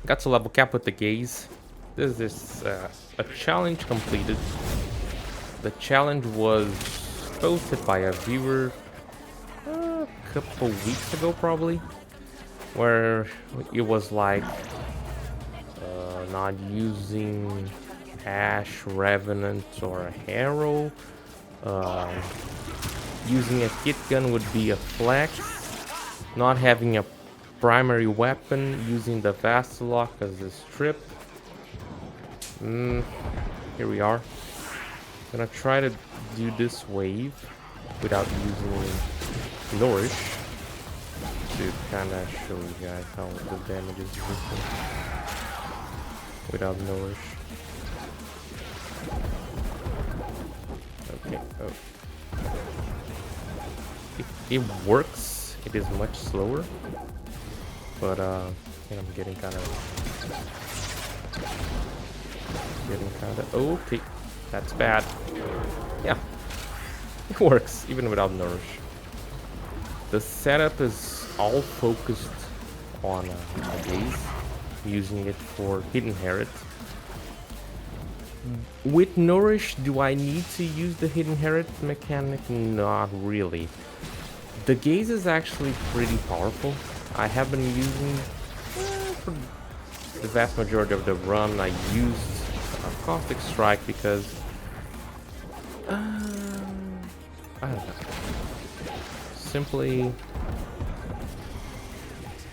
Got to level cap with the gaze. This is a challenge completed. The challenge was posted by a viewer a couple weeks ago, probably, where it was like not using Ash, Revenant, or a Harrow. Uh, using a hit gun would be a flex. Not having a primary weapon, using the Vastelock as a strip. Here we are. Gonna try to do this wave without using Nourish to kind of show you guys how the damage is different without Nourish. Okay. Oh. It works. It is much slower, but I'm getting kind of okay. That's bad. Yeah, it works even without Nourish. The setup is all focused on Gaze, using it for Hidden Herit. With Nourish, do I need to use the Hidden Herit mechanic? Not really. The Gaze is actually pretty powerful. I have been using, for the vast majority of the run, I used a Caustic Strike because, I don't know. Simply,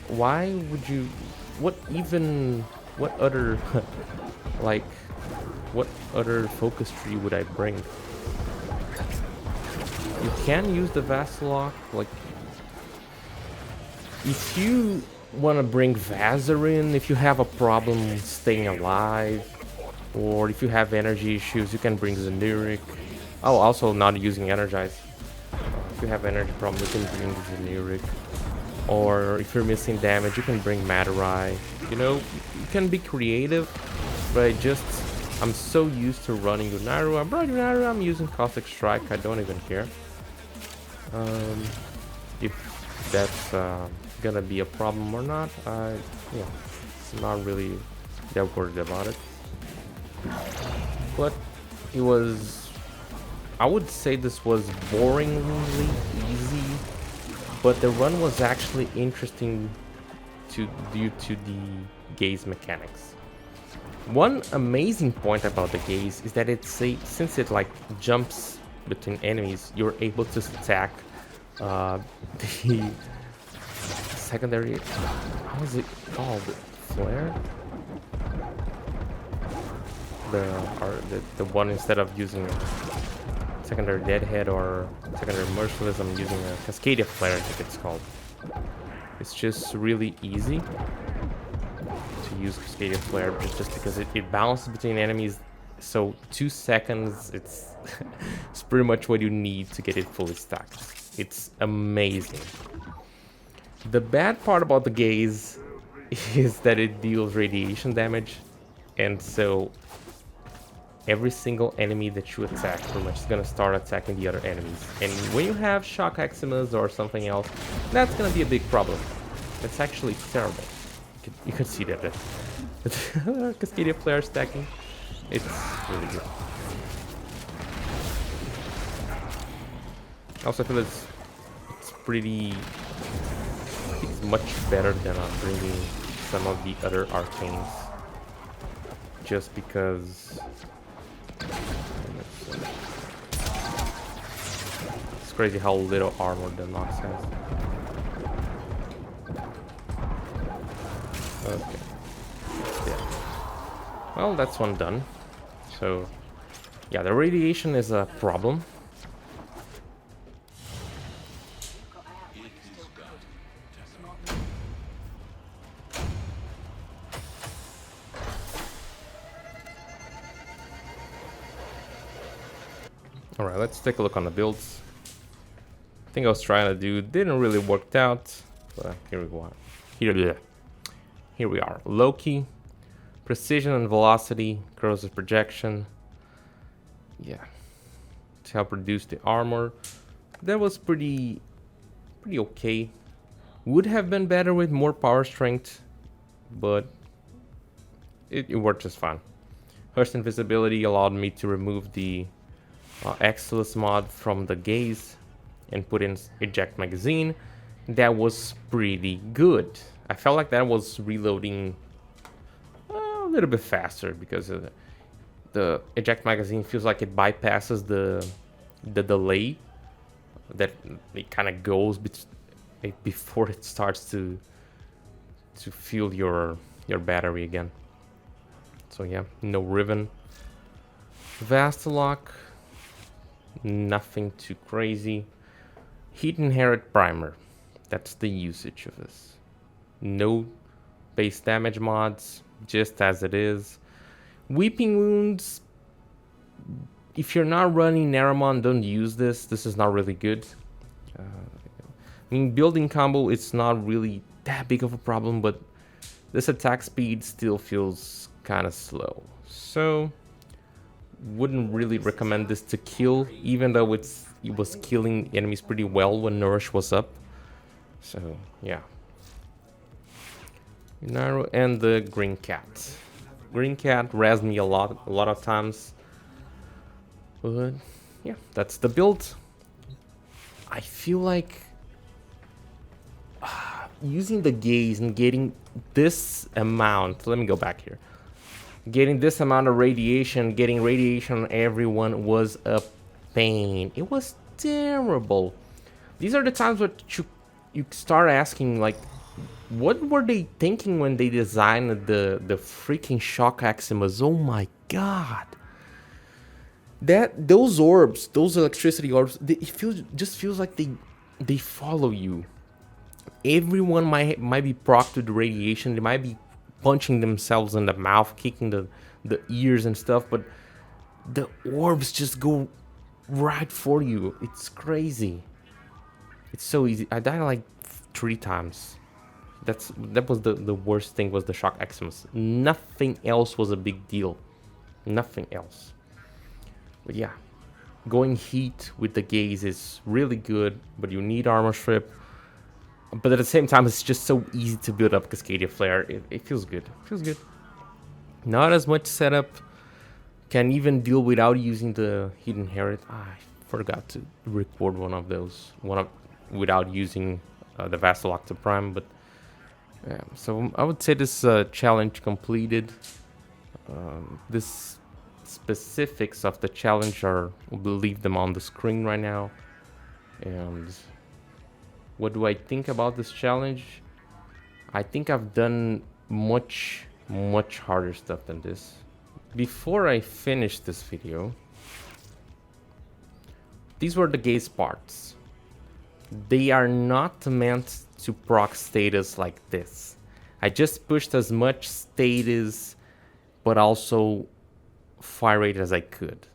why would you, what other, like, what other focus tree would I bring? You can use the Vastelock, like, if you want to bring Vazarin, if you have a problem staying alive, or if you have energy issues, you can bring Zenuric. Oh, also not using Energize. If you have energy problem, you can bring Zenuric. Or if you're missing damage, you can bring Matarai. You know, you can be creative, but I'm so used to running Unaru. I brought Unaru, I'm using Caustic Strike, I don't even care. If that's gonna be a problem or not, I'm not really that worried about it. But it was, I would say this was boringly easy, but the run was actually interesting due to the gaze mechanics. One amazing point about the gaze is that since it like jumps between enemies, you're able to stack the secondary. How is it called? Flare? The one, instead of using secondary Deadhead or secondary Merciless, I'm using a Cascadia Flare, I think it's called. It's just really easy to use Cascadia Flare just because it balances between enemies. So 2 seconds, it's it's pretty much what you need to get it fully stacked. It's amazing. The bad part about the gaze is that it deals radiation damage, and so every single enemy that you attack pretty much is gonna start attacking the other enemies. And when you have Shock Eximas or something else, that's gonna be a big problem. It's actually terrible. You can see that. Cascadia Flare stacking. It's really good. Also, I feel it's pretty... It's much better than bringing some of the other arcanes. Just because... It's crazy how little armor the Nox has. Okay. Yeah. Well, that's one done. So, yeah, the radiation is a problem. Alright, let's take a look on the builds. I think I was trying to do, didn't really work out. But here we go. Here we are. Loki, precision and velocity, corrosive projection. Yeah. To help reduce the armor. That was pretty okay. Would have been better with more power strength, but it worked just fine. Burst invisibility allowed me to remove the Arthuss mod from the gaze and put in eject magazine. That was pretty good. I felt like that was reloading a little bit faster because the eject magazine feels like it bypasses the delay that it kind of goes before it starts to fuel your battery again. So yeah, no ribbon. Vastalock, nothing too crazy. Heat Inherit Primer, that's the usage of this. No base damage mods, just as it is. Weeping Wounds, if you're not running Naramon, don't use this. This is not really good. I mean, building combo, it's not really that big of a problem, but this attack speed still feels kind of slow. So, wouldn't really recommend this to kill, even though it was killing enemies pretty well when Nourish was up. So, yeah. Naru and the Green Cat. Green Cat rezzed me a lot of times. But, yeah, that's the build. I feel like using the gaze and getting this amount, let me go back here. Getting this amount of radiation, getting radiation on everyone was a pain. It was terrible. These are the times where you start asking, like, what were they thinking when they designed the freaking shock Aximas? Oh my god. Those orbs, those electricity orbs, just feels like they follow you. Everyone might be procced with radiation. They might be punching themselves in the mouth, kicking the ears and stuff, but the orbs just go right for you. It's crazy. It's so easy. I died like 3 times. That was the worst thing, was the shock Eximus. Nothing else was a big deal. Nothing else. But yeah, going heat with the gaze is really good, but you need armor strip. But at the same time, it's just so easy to build up Cascadia Flare. It feels good. It feels good. Not as much setup. Can even deal without using the Heat Inherit. I forgot to record one of those. Without using the Vastalock to Prime. But yeah, so I would say this challenge completed. This specifics of the challenge we'll leave them on the screen right now. And what do I think about this challenge? I think I've done much harder stuff than this. Before I finish this video, these were the gaze parts. They are not meant to proc status like this. I just pushed as much status, but also fire rate as I could.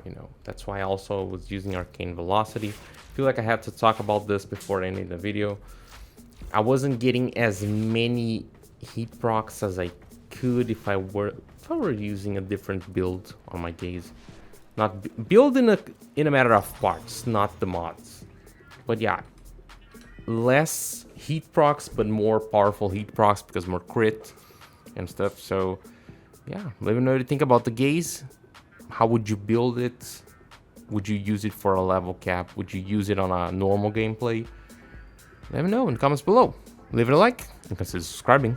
You know, that's why I also was using Arcane Velocity. I feel like I had to talk about this before ending the video. I wasn't getting as many heat procs as I could if I were using a different build on my gaze. Not build in a matter of parts, not the mods. But yeah, less heat procs, but more powerful heat procs because more crit and stuff. So yeah, let me know what you think about the gaze. How would you build it? Would you use it for a level cap? Would you use it on a normal gameplay? Let me know in the comments below. Leave it a like and consider subscribing.